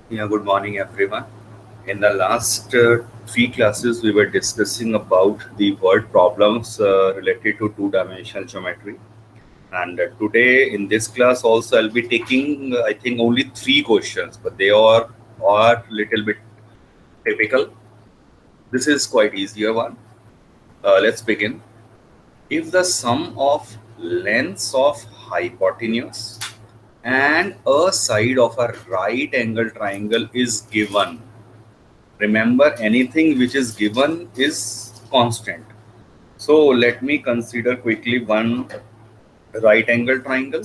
Yeah, good morning, everyone. In the last three classes, we were discussing about the word problems related to two-dimensional geometry. And today, in this class, also, I'll be taking, I think, only three questions, but they are little bit typical. This is quite easier one. Let's begin. If the sum of lengths of hypotenuse and a side of a right angle triangle is given, remember anything which is given is constant. So let me consider quickly one right angle triangle,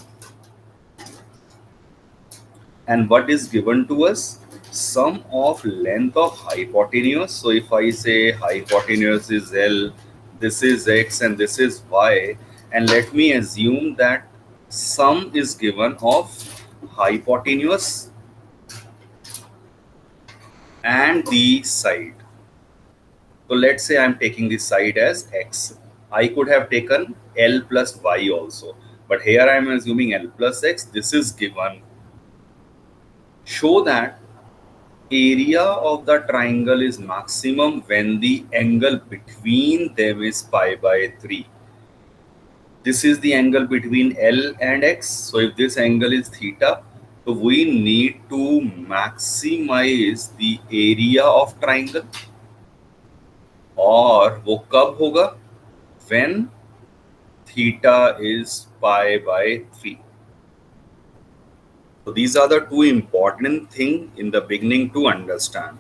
and what is given to us, sum of length of hypotenuse. So if I say hypotenuse is L, this is X and this is Y, and let me assume that sum is given of hypotenuse and the side. So let's say I'm taking the side as X. I could have taken L plus Y also. But here I'm assuming L plus X. This is given. Show that area of the triangle is maximum when the angle between them is pi by 3. This is the angle between L and X. So if this angle is theta, so we need to maximize the area of triangle. और वो कब होगा, when theta is pi by 3. So these are the two important things in the beginning to understand.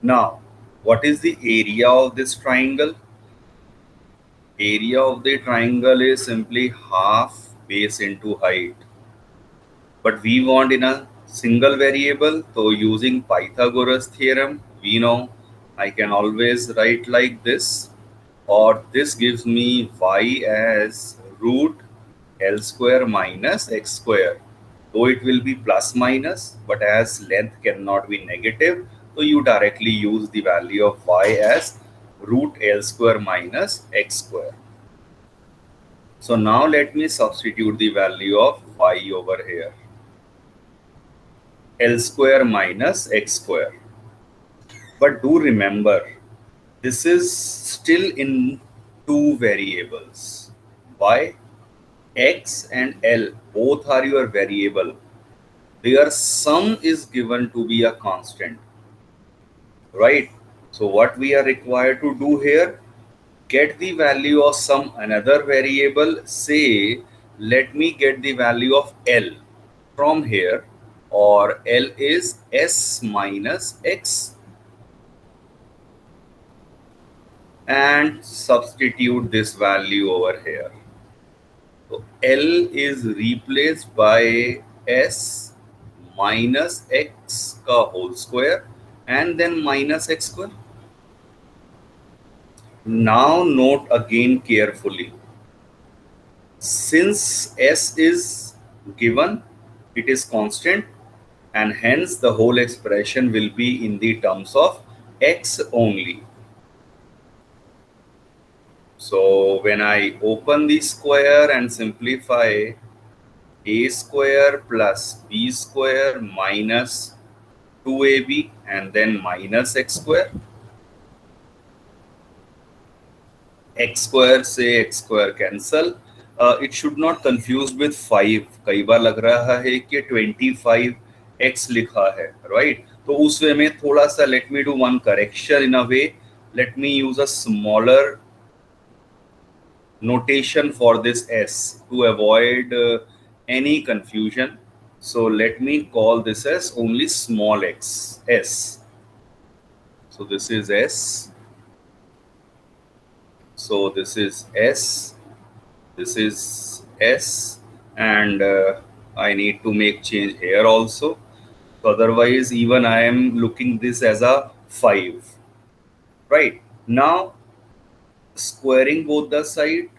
Now, what is the area of this triangle? Area of the triangle is simply half base into height. But we want in a single variable, so using Pythagoras theorem, we know I can always write like this, or this gives me y as root L square minus x square. Though it will be plus minus, but as length cannot be negative, so you directly use the value of y as root L square minus x square. So now let me substitute the value of y over here. L square minus x square. But do remember, this is still in two variables. Why? X and L both are your variable. Their sum is given to be a constant, right? So what we are required to do here, get the value of some another variable. Say, let me get the value of L from here, or L is S minus X, and substitute this value over here. So L is replaced by S minus X ka whole square and then minus X square. Now note again carefully. Since S is given, it is constant, and hence the whole expression will be in the terms of X only. So when I open the square and simplify, a square plus b square minus 2ab and then minus x square. X square से x square cancel. It should not confused with 5. कई बार लग रहा है कि 25x लिखा है, right? तो उस वे में थोड़ा सा let me do one correction in a way. Let me use a smaller notation for this s to avoid any confusion. So let me call this as only small x, s. So this is s. So this is s. This is s, and I need to make change here also. So otherwise, even I am looking this as a 5. Right now, squaring both the side,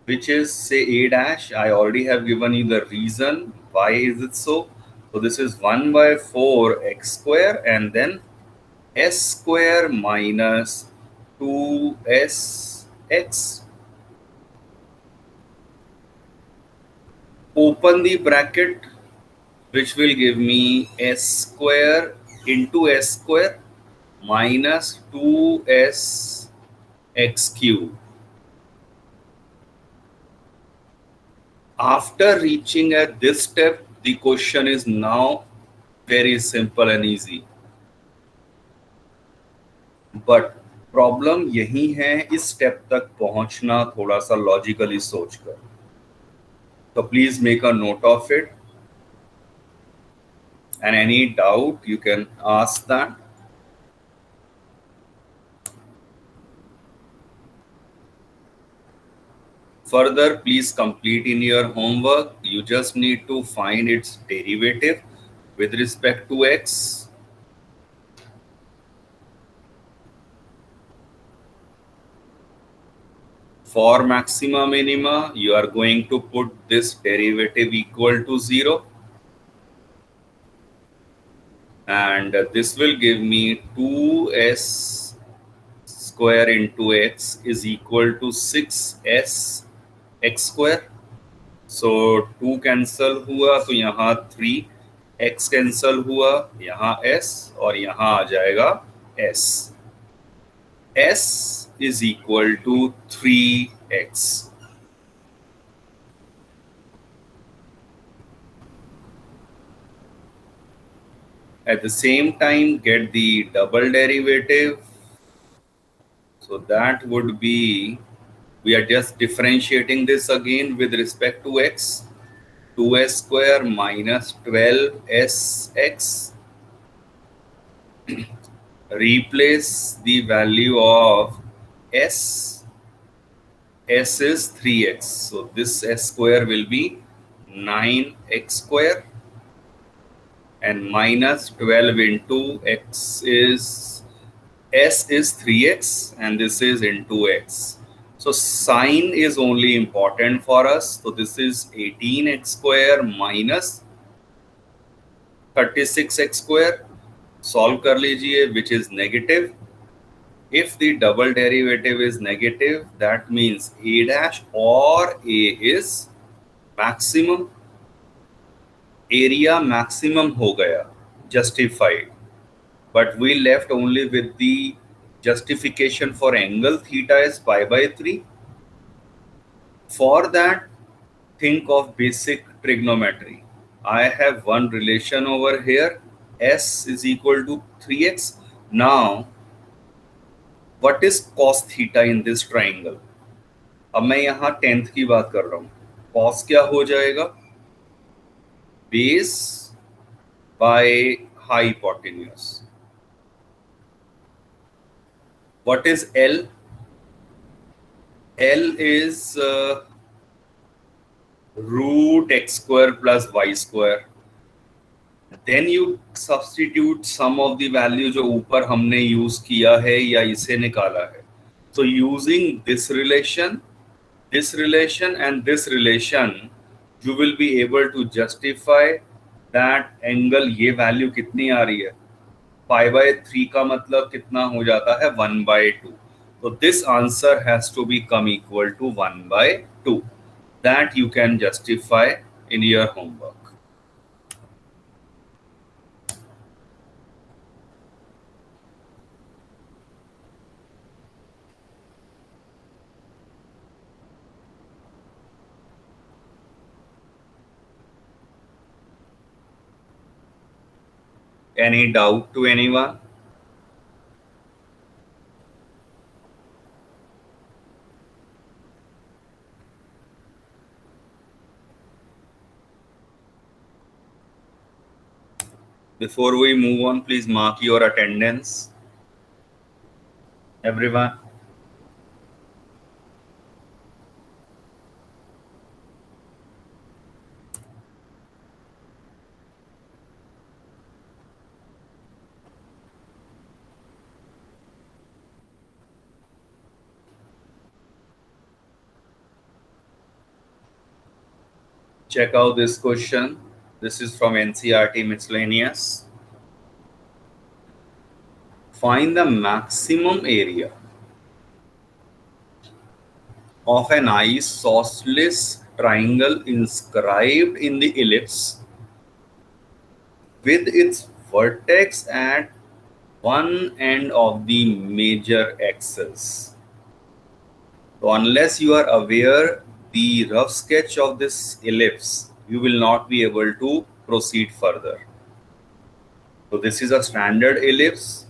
which is say a dash. I already have given you the reason why is it so. So this is 1 by 4 x square and then s square minus 2s x. Open the bracket, which will give me s square into s square minus 2s x cube. After reaching at this step, the question is now very simple and easy. But problem यही है इस step तक पहुंचना थोड़ा सा logically सोचकर. तो please make a note of it, and any doubt you can ask that. Further, please complete in your homework. You just need to find its derivative with respect to x. For maxima minima, you are going to put this derivative equal to 0. And this will give me 2s square into x is equal to 6s x square. So 2 cancel हुआ तो यहाँ 3, x cancel हुआ, यहाँ s और यहाँ आ जाएगा s. s is equal to 3x. At the same time, get the double derivative. So that would be, we are just differentiating this again with respect to x. 2s square minus 12sx. Replace the value of s. S is 3x. So this s square will be 9x square. And minus 12 into x is, s is 3x and this is into x. So sign is only important for us. So this is 18x square minus 36x square. Solve कर लीजिए, which is negative. If the double derivative is negative, that means a dash or a is maximum. Area maximum हो गया, justified. But we left only with the justification for angle theta is pi by 3. For that, think of basic trigonometry. I have one relation over here, s is equal to 3x. Now, what is cos theta in this triangle? अब मैं यहाँ 10th की बात कर रहा हूँ. cos क्या हो जाएगा? Base by hypotenuse. What is L? L is root x square plus y square. Then you substitute some of the value जो ऊपर हमने यूज किया है या इसे निकाला है. So using this relation and this relation, you will be able to justify that angle. ये वैल्यू कितनी आ रही है? pi by 3 का मतलब कितना हो जाता है? 1/2. So this answer has to become equal to 1/2. That you can justify in your homework. Any doubt to anyone? Before we move on, please mark your attendance. Everyone. Check out this question. This is from NCERT Miscellaneous. Find the maximum area of an isosceles triangle inscribed in the ellipse with its vertex at one end of the major axis. So unless you are aware the rough sketch of this ellipse, you will not be able to proceed further. So this is a standard ellipse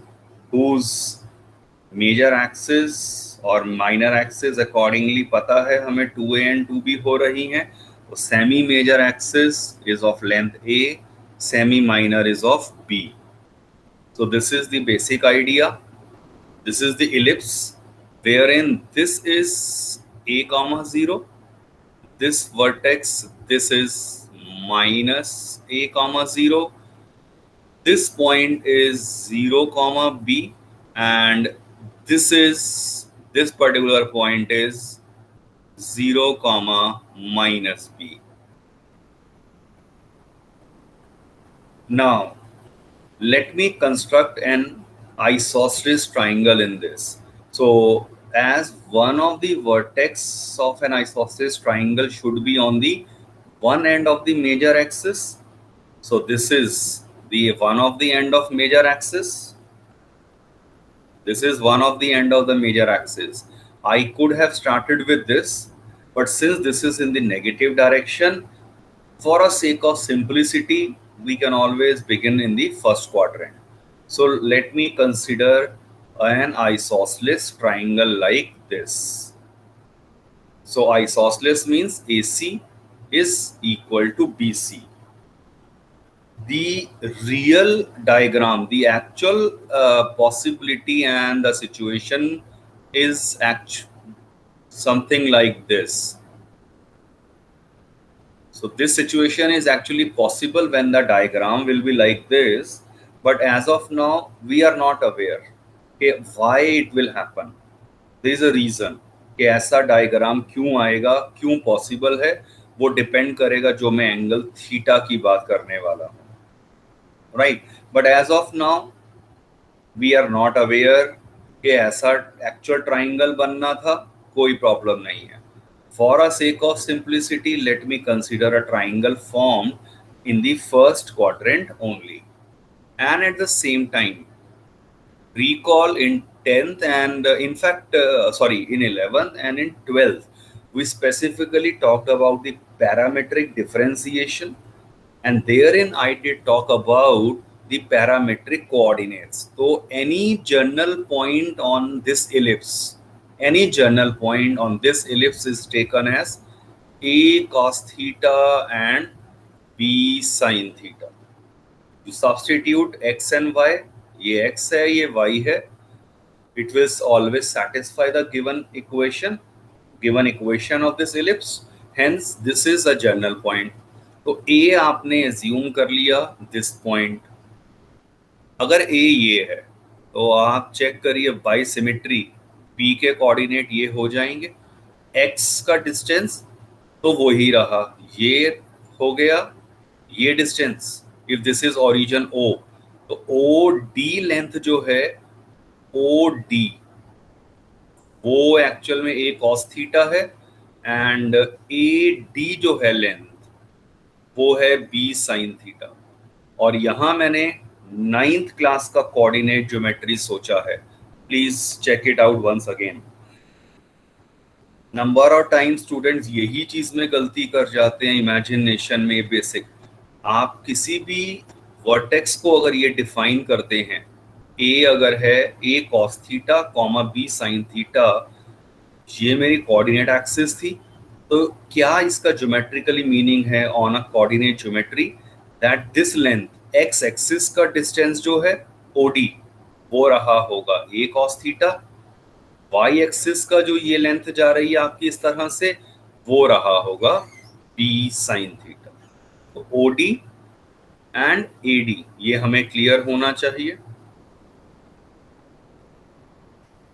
whose major axis और minor axis accordingly पता है हमें 2a and 2b हो रही हैं. तो semi major axis is of length a, semi minor is of b. So this is the basic idea. This is the ellipse wherein this is a comma 0, this vertex, this is minus a comma 0, this point is 0 comma b, and this particular point is 0 comma minus b. Now let me construct an isosceles triangle in this. So as one of the vertex of an isosceles triangle should be on the one end of the major axis, so this is the one of the end of major axis. This is one of the end of the major axis. I could have started with this, but since this is in the negative direction, for a sake of simplicity, we can always begin in the first quadrant. So let me consider an isosceles triangle like this. So isosceles means AC is equal to BC. The real diagram, the actual possibility and the situation is something like this. So this situation is actually possible when the diagram will be like this, but as of now we are not aware okay, why it will happen. There is a reason कि ऐसा diagram क्यों आएगा, क्यों possible है, वो depend करेगा जो मैं एंगल थीटा की बात करने वाला हूँ. Right, but as of now we are not aware कि ऐसा एक्चुअल ट्राइंगल बनना था, कोई प्रॉब्लम नहीं है. For a sake of simplicity, let me consider a triangle formed in the first quadrant only. And at the same time, recall in 10th and in 11th and in 12th, we specifically talked about the parametric differentiation. And therein I did talk about the parametric coordinates. So any journal point on this ellipse, any journal point on this ellipse is taken as a cos theta and b sin theta. You substitute x and y, ये x है ये y है, it will always satisfy the given equation of this ellipse. Hence this is a journal point. तो a आपने assume कर लिया this point. अगर a ये है तो आप चेक करिए बाई सिमेट्री p के कोऑर्डिनेट ये हो जाएंगे, x का डिस्टेंस तो वो ही रहा, ये हो गया ये distance. If this is origin o, तो OD लेंथ जो है OD वो एक्चुअल में a cos थीटा है, एंड AD जो है लेंथ वो है b sin थीटा. और यहां मैंने 9th क्लास का कोऑर्डिनेट ज्योमेट्री सोचा है. Please check it out once again. Number of time students यही चीज में गलती कर जाते हैं इमेजिनेशन में. बेसिक आप किसी भी वर्टेक्स को अगर ये डिफाइन करते हैं, a अगर है a cos theta comma b sin theta, ये मेरी कोऑर्डिनेट एक्सिस थी, तो क्या इसका ज्योमेट्रिकली मीनिंग है on a coordinate geometry that this length x axis का डिस्टेंस जो है OD वो रहा होगा a cos theta, y axis का जो ये लेंथ जा रही है आपकी इस तरह से वो रहा होगा b sin थीटा. तो OD एंड AD ये हमें क्लियर होना चाहिए.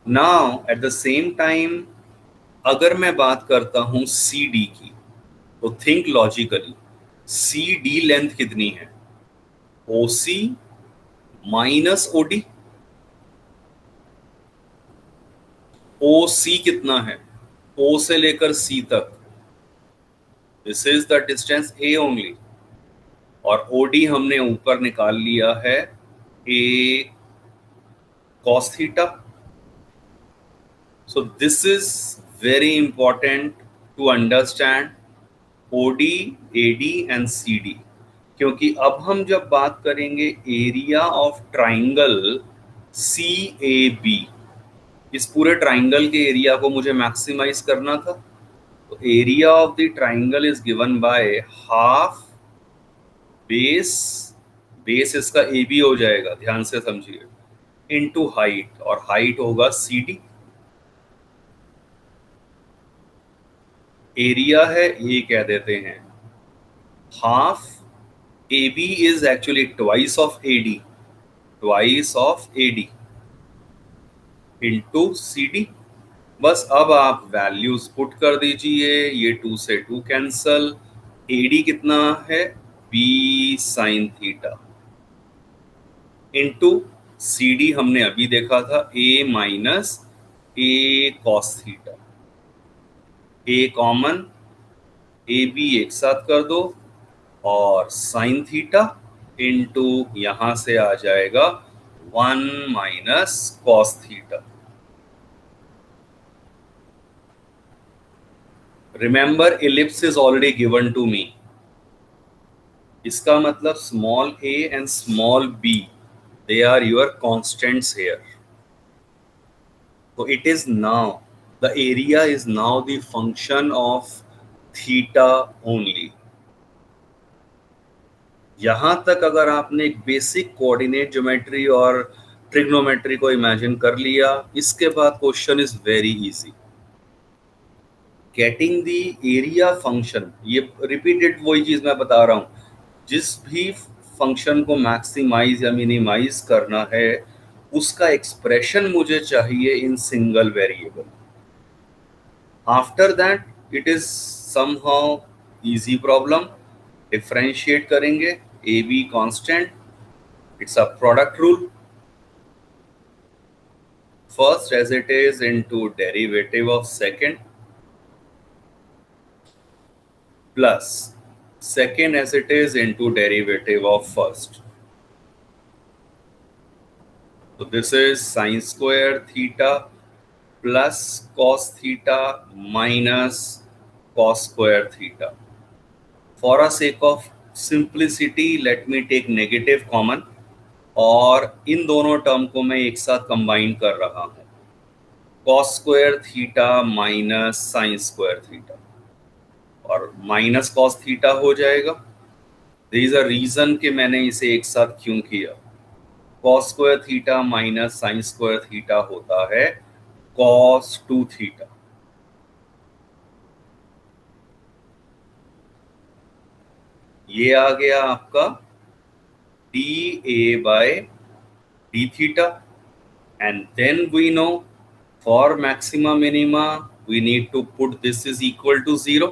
Now at the same time अगर मैं बात करता हूं CD की, तो थिंक लॉजिकली, CD लेंथ कितनी है, OC माइनस OD. OC कितना है, O से लेकर C तक, this is the distance A only, और OD हमने ऊपर निकाल लिया है A cos theta. So this is very important to understand OD, AD and CD, क्योंकि अब हम जब बात करेंगे एरिया ऑफ ट्राइंगल CAB, इस पूरे ट्राइंगल के एरिया को मुझे मैक्सिमाइज करना था, तो area of the triangle is given by half base, base इसका AB हो जाएगा, ध्यान से समझिए, इनटू हाइट, और हाइट होगा CD. एरिया है ये कह देते हैं, half AB is actually twice of AD, twice of AD into CD. बस अब आप वैल्यूज पुट कर दीजिए, ये 2 से 2 कैंसल, AD कितना है B sin theta, into CD हमने अभी देखा था A minus A cos theta, A common, AB एक साथ कर दो, और साइन थीटा इंटू यहां से आ जाएगा 1 minus cos theta. Remember ellipse is already given to me, इसका मतलब small a and small b, they are your constants here. तो it is now the area is now the function of theta only. यहां तक अगर आपने एक basic coordinate geometry और trigonometry को इमेजिन कर लिया, इसके बाद question is very easy. Getting the area function, ये रिपीटेड वही चीज मैं बता रहा हूं, जिस भी फंक्शन को मैक्सिमाइज या मिनिमाइज करना है उसका एक्सप्रेशन मुझे चाहिए in single variable. After that it is somehow easy problem. Differentiate करेंगे, AB constant, it's a product rule. First as it is into derivative of second plus second as it is into derivative of first. So this is sin square theta plus cos theta minus cos square theta. For a sake of simplicity let me take negative common, और इन दोनों term को मैं एक साथ combine कर रहा हूं, cos square theta minus sine square theta, और माइनस cos थीटा हो जाएगा. देयर इज अ रीजन कि मैंने इसे एक साथ क्यों किया. cos square theta minus sine square theta होता है cos 2 थीटा. ये आ गया आपका dA by d theta, and then we know for maxima minima we need to put this is equal to 0.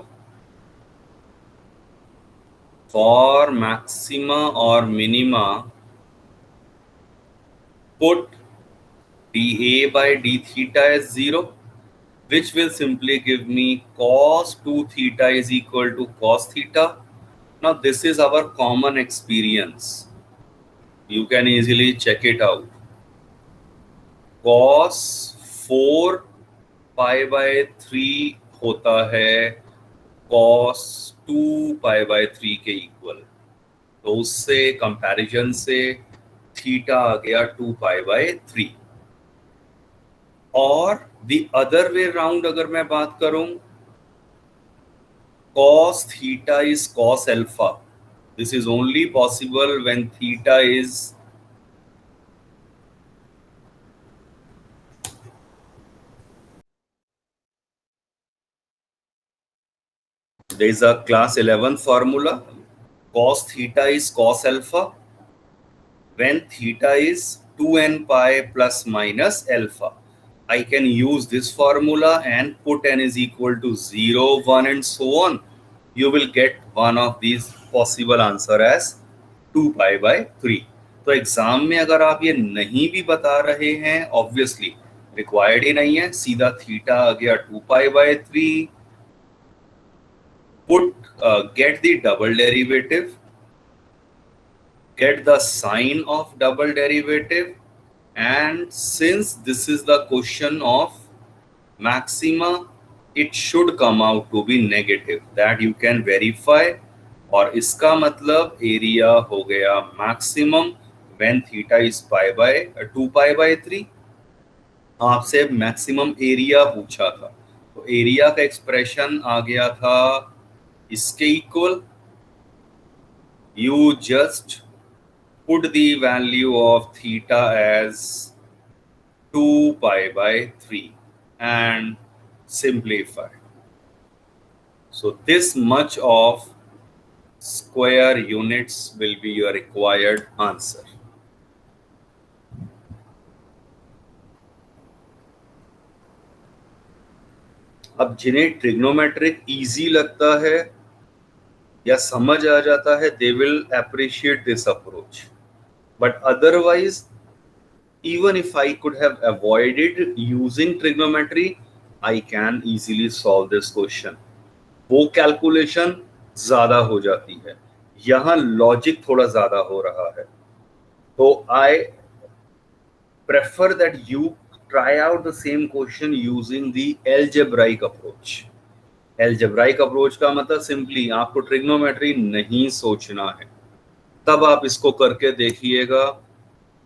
For maxima or minima put dA by d theta as 0, which will simply give me cos 2 theta is equal to cos theta. Now this is our common experience, you can easily check it out. cos 4 pi by 3 होता है cos 2 pi by 3 के equal, तो उससे comparison से theta आ गया 2 pi by 3. और the other way round अगर मैं बात करूं, cos theta is cos alpha. This is only possible when theta is there is a class 11 formula. Cos theta is cos alpha when theta is 2n pi plus minus alpha. I can use this formula and put n is equal to 0, 1 and so on. You will get one of these possible answer as 2 pi by 3. तो exam में अगर आप ये नहीं भी बता रहे हैं, ऑब्वियसली रिक्वायर्ड ही नहीं है, सीधा थीटा आ गया 2π/3. Get the double derivative, get the sign of double derivative, and since this is the question of maxima, it should come out to be negative. That you can verify. और इसका मतलब area हो गया maximum when theta is 2π/3. आपसे maximum area पूछा था, तो area का एक्सप्रेशन आ गया था इसके equal. You just put the value of theta as 2π/3 and simplify. So this much of square units will be your required answer. अब जिन्हें ट्रिग्नोमेट्रिक इजी लगता है या समझ आ जाता है, they will appreciate this approach. But otherwise, even if I could have avoided using trigonometry, I can easily solve this question. वो calculation ज्यादा हो जाती है, यहाँ लॉजिक थोड़ा ज्यादा हो रहा है. तो I prefer that you try out the same question using the algebraic approach. Algebraic approach का मतलब सिंपली आपको ट्रिग्नोमेट्री नहीं सोचना है, तब आप इसको करके देखिएगा.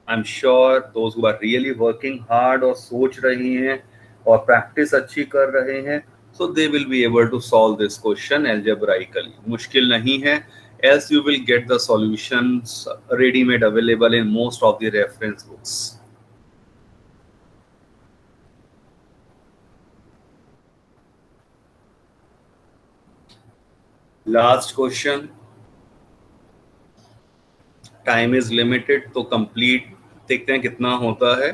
I am sure those who are really working hard और सोच रही हैं और प्रैक्टिस अच्छी कर रहे हैं, so they will be able to solve this question algebraically. मुश्किल नहीं है, else you will get the solutions ready made available in most of the reference books. Last question. Time is limited, तो complete देखते हैं कितना होता है.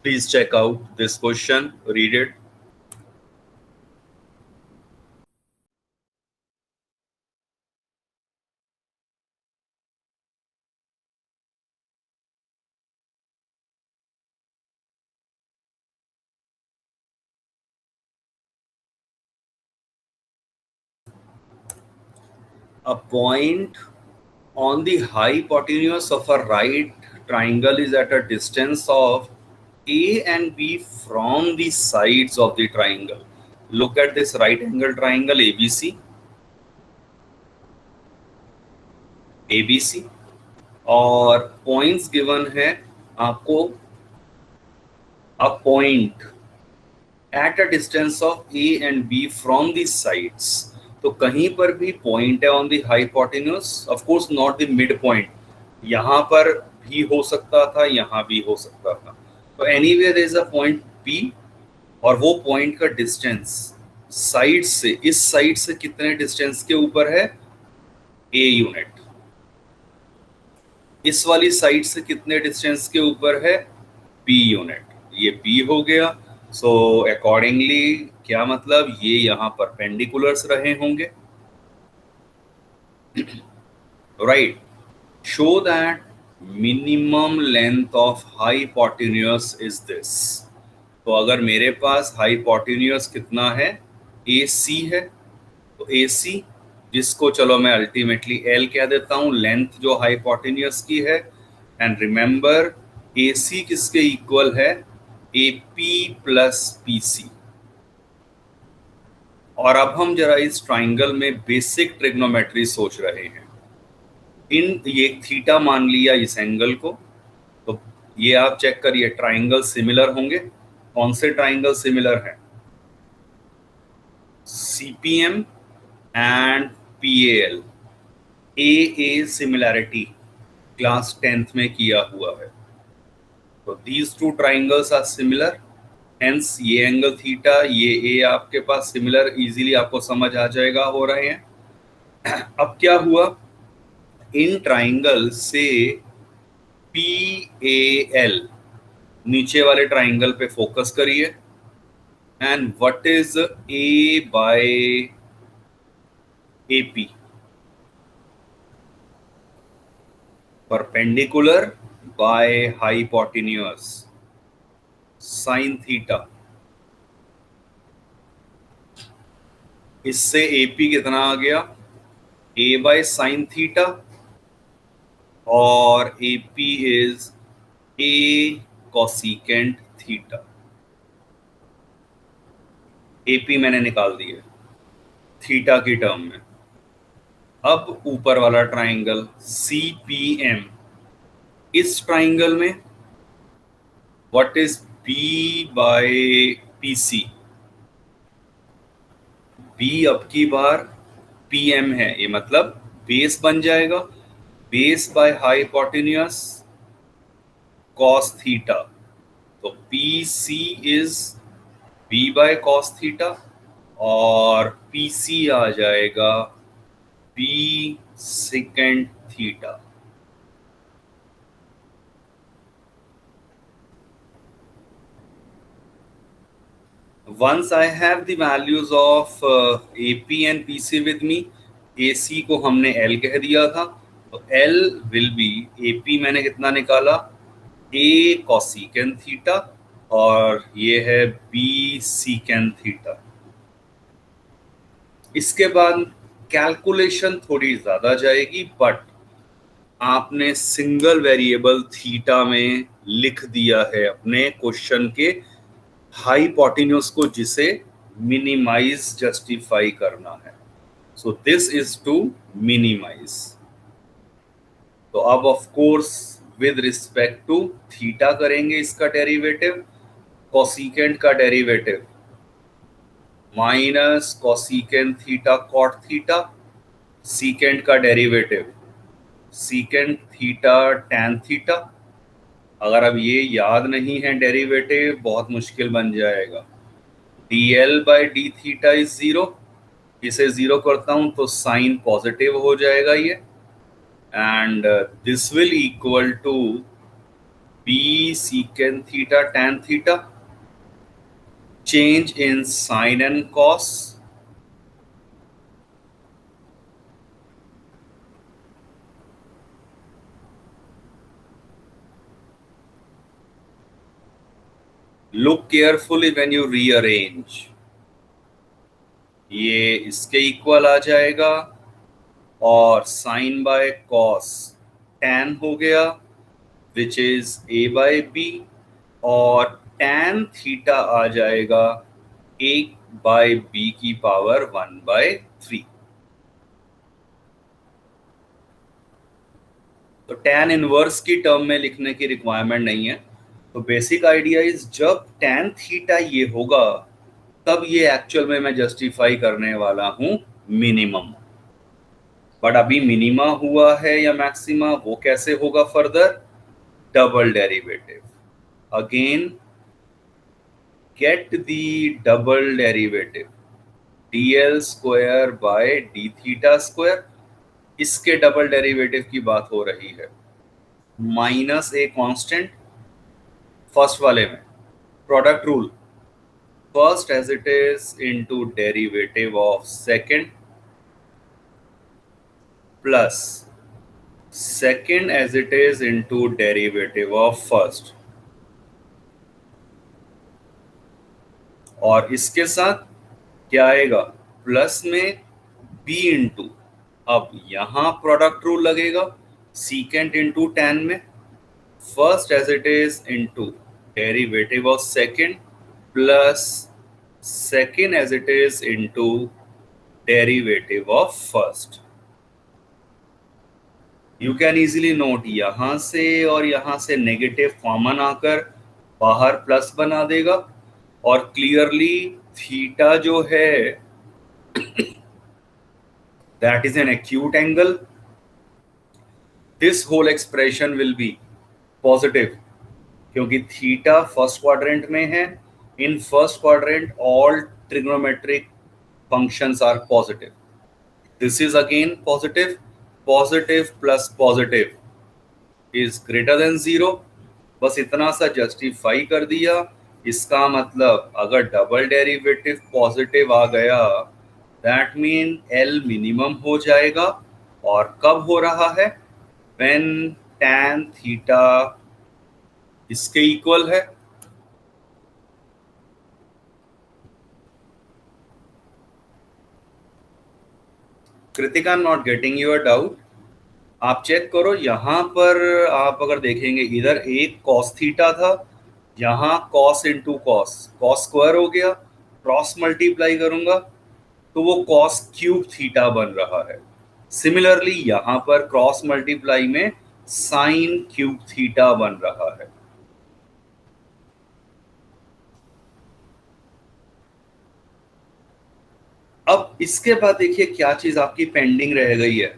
Please check out this question, read it. A point on the hypotenuse of a right triangle is at a distance of A and B from the sides of the triangle. Look at this right angle triangle ABC. ABC और points given है आपको. A point at a distance of a and b from the sides. तो कहीं पर भी point है on the hypotenuse, of course not the mid point. यहाँ पर भी हो सकता था, यहाँ भी हो सकता था. तो anywhere there is a point P और वो पॉइंट का डिस्टेंस साइड से, इस साइड से कितने डिस्टेंस के ऊपर है? A unit. इस वाली साइड से कितने डिस्टेंस के ऊपर है? P unit. ये P हो गया. सो अकॉर्डिंगली क्या मतलब, ये यहाँ परपेंडिकुलर्स रहे होंगे, right. Show that minimum length of hypotenuse is this. तो अगर मेरे पास हाइपोटेन्यूज कितना है? AC है. तो AC, जिसको चलो मैं अल्टीमेटली L कह देता हूं, लेंथ जो हाइपोटेन्यूज की है. एंड रिमेंबर AC किसके इक्वल है? AP plus PC. और अब हम जरा इस ट्राइंगल में बेसिक ट्रिग्नोमेट्री सोच रहे हैं. ये थीटा मान लिया इस एंगल को, तो ये आप चेक करिए ट्राइंगल सिमिलर होंगे. कौन से ट्राइंगल सिमिलर हैं? CPM and PAL. AA similarity class 10th में किया हुआ है. तो these two triangles are similar, hence ये एंगल थीटा, ये A आपके पास सिमिलर, इजीली आपको समझ आ जाएगा हो रहे हैं. अब क्या हुआ, इन ट्राइंगल से PAL, नीचे वाले ट्राइंगल पे फोकस करिए. And what is A by AP? Perpendicular by hypotenuse. Sine theta, इससे एपी कितना आ गया, ए बाय साइन थीटा, और AP is a cosecant theta. AP मैंने निकाल दिया थीटा की टर्म में। अब ऊपर वाला ट्राइंगल सीपीएम, इस ट्राइंगल में what is B by PC, b अब की बार पीएम है, ये मतलब बेस बन जाएगा, base by hypotenuse cos theta, तो P C is B by cos theta, और पी सी आ जाएगा B second theta. Once I have the values of AP and PC with me, AC को हमने L कह दिया था, तो L will be, AP मैंने कितना निकाला, A cosecant थीटा, और ये है B secant थीटा। इसके बाद कैलकुलेशन थोड़ी ज्यादा जाएगी, बट आपने सिंगल वेरिएबल थीटा में लिख दिया है अपने क्वेश्चन के हाइपोटेन्यूस को, जिसे मिनिमाइज जस्टिफाई करना है। So this is to minimize. तो अब of course with respect to theta करेंगे इसका डेरिवेटिव, कोसिकेंट का derivative minus cosecant theta cot theta, secant का derivative secant theta tan theta. अगर अब ये याद नहीं है डेरिवेटिव, बहुत मुश्किल बन जाएगा। dl by D theta is 0, इसे 0 करता हूं तो साइन पॉजिटिव हो जाएगा ये, and this will equal to b secant theta tan theta, change in sine and cos, look carefully when you rearrange, ये इसके इक्वल आ जाएगा, और साइन बाय कॉस टैन हो गया which is a by b, और टैन थीटा आ जाएगा a by b की पावर 1/3। तो टैन इनवर्स की टर्म में लिखने की रिक्वायरमेंट नहीं है। तो बेसिक आइडिया इज, जब टैन थीटा ये होगा तब ये एक्चुअल में मैं जस्टिफाई करने वाला हूं मिनिमम। बट अभी मिनिमा हुआ है या मैक्सिमा, वो कैसे होगा further, double derivative. Again get the double derivative, dl square by D theta square, इसके डबल डेरिवेटिव की बात हो रही है, माइनस ए कांस्टेंट फर्स्ट वाले में, product rule, first as it is into derivative of second plus second as it is into derivative of first, और इसके साथ क्या आएगा, प्लस में b इंटू, अब यहां प्रोडक्ट रूल लगेगा, सीकेंट इंटू टैन में, first as it is into derivative of second plus second as it is into derivative of first. You can easily note, यहां से और यहां से नेगेटिव कॉमन आकर बाहर प्लस बना देगा, और क्लियरली थीटा जो है that is an acute angle, this whole expression will be positive, क्योंकि थीटा फर्स्ट क्वाड्रेंट में है, in first quadrant all trigonometric functions are positive, this is again positive, positive plus positive is greater than 0, बस इतना सा justify कर दिया। इसका मतलब अगर डबल डेरिवेटिव पॉजिटिव आ गया, दैट मीन L मिनिमम हो जाएगा, और कब हो रहा है, व्हेन tan थीटा इसके इक्वल है, Kritika, not getting your doubt. आप चेक करो, यहाँ पर आप अगर देखेंगे इधर एक कॉस थीटा था, यहाँ cos into cos, cos square हो गया, क्रॉस मल्टीप्लाई करूंगा तो वो कॉस क्यूब थीटा बन रहा है। सिमिलरली यहाँ पर क्रॉस मल्टीप्लाई में साइन क्यूब थीटा बन रहा है। अब इसके बाद देखिए क्या चीज आपकी पेंडिंग रह गई है।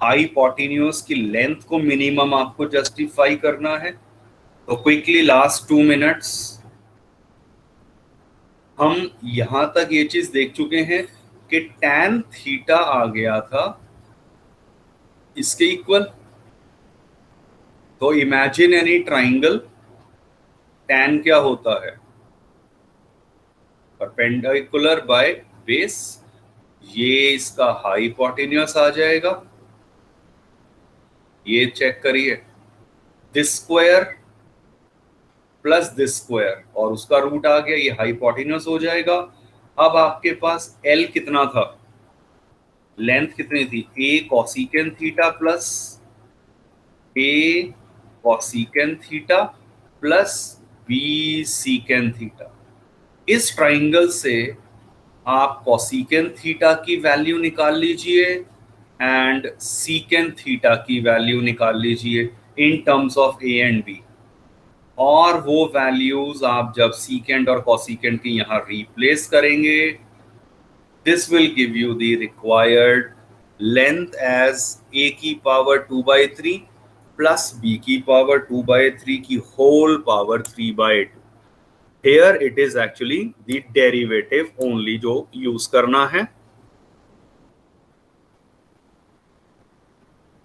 हाइपोटेन्यूज की लेंथ को मिनिमम आपको जस्टिफाई करना है। तो क्विकली लास्ट 2 मिनट्स हम यहां तक ये चीज देख चुके हैं कि tan थीटा आ गया था इसके इक्वल। तो इमेजिन एनी ट्राइंगल, tan क्या होता है, परपेंडिकुलर बाय बेस, ये इसका हाइपोटेन्यूज आ जाएगा। ये चेक करिए, this square plus this square और उसका रूट आ गया, ये हाइपोटेन्यूज हो जाएगा। अब आपके पास L कितना था, लेंथ कितनी थी, a cosecant theta plus a cosecant theta plus b secant theta. इस ट्राइंगल से आप कॉसिकेन थीटा की वैल्यू निकाल लीजिए एंड सीकेन थीटा की वैल्यू निकाल लीजिए in terms of a and b। और वो वैल्यूज आप जब सीकेंड और कॉसिकेंड की यहाँ रिप्लेस करेंगे, this will give you the required length as a की पावर 2/3 प्लस b की पावर 2/3 की whole power 3/2। Here it is actually the derivative only जो यूज करना है।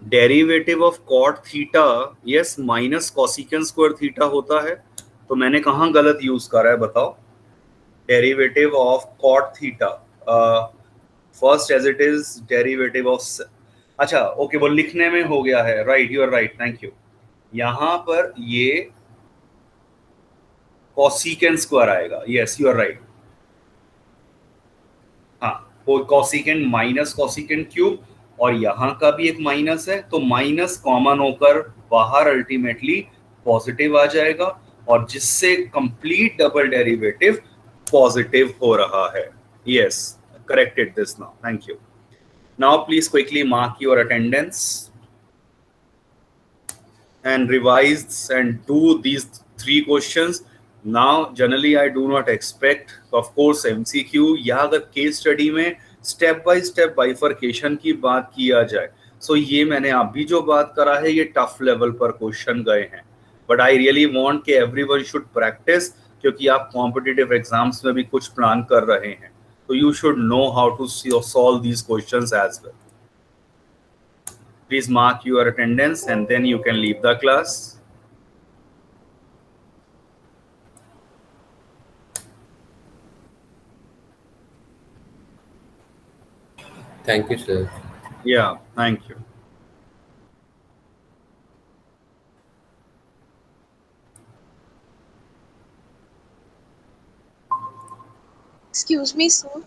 Derivative of cot theta, yes, minus cosecant square theta होता है। तो मैंने कहाँ गलत यूज करा है बताओ। Derivative of cot theta, first as it is derivative of, अच्छा ओके, वो लिखने में हो गया है, right, you are right, thank you. यहां पर ये कॉसिकेंड स्क्वायर आएगा, यस यू आर राइट। हाँ, वो कॉसिकेंड माइनस कॉसिकेंड क्यूब, और यहाँ का भी एक माइनस है, तो माइनस कॉमन होकर बाहर अल्टीमेटली पॉजिटिव आ जाएगा, और जिससे कंप्लीट डबल डेरिवेटिव पॉजिटिव हो रहा है। Yes, corrected this now, thank you. Now please quickly mark your attendance and revise and do these 3 questions. Now generally I do not expect, of course, MCQ या अगर case study में step by step bifurcation की बात किया जाए, सो ये मैंने अभी जो बात करा है ये टफ लेवल पर क्वेश्चन गए हैं, बट आई रियली वांट कि एवरीवन शुड प्रैक्टिस, क्योंकि आप कॉम्पिटिटिव एग्जाम्स में भी कुछ प्लान कर रहे हैं, तो you should know how to solve these questions as well. Please mark your attendance and then you can leave the class. Thank you, sir. Yeah, thank you. Excuse me, sir.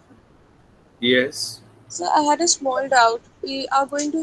Yes. Sir, I had a small doubt. We are going to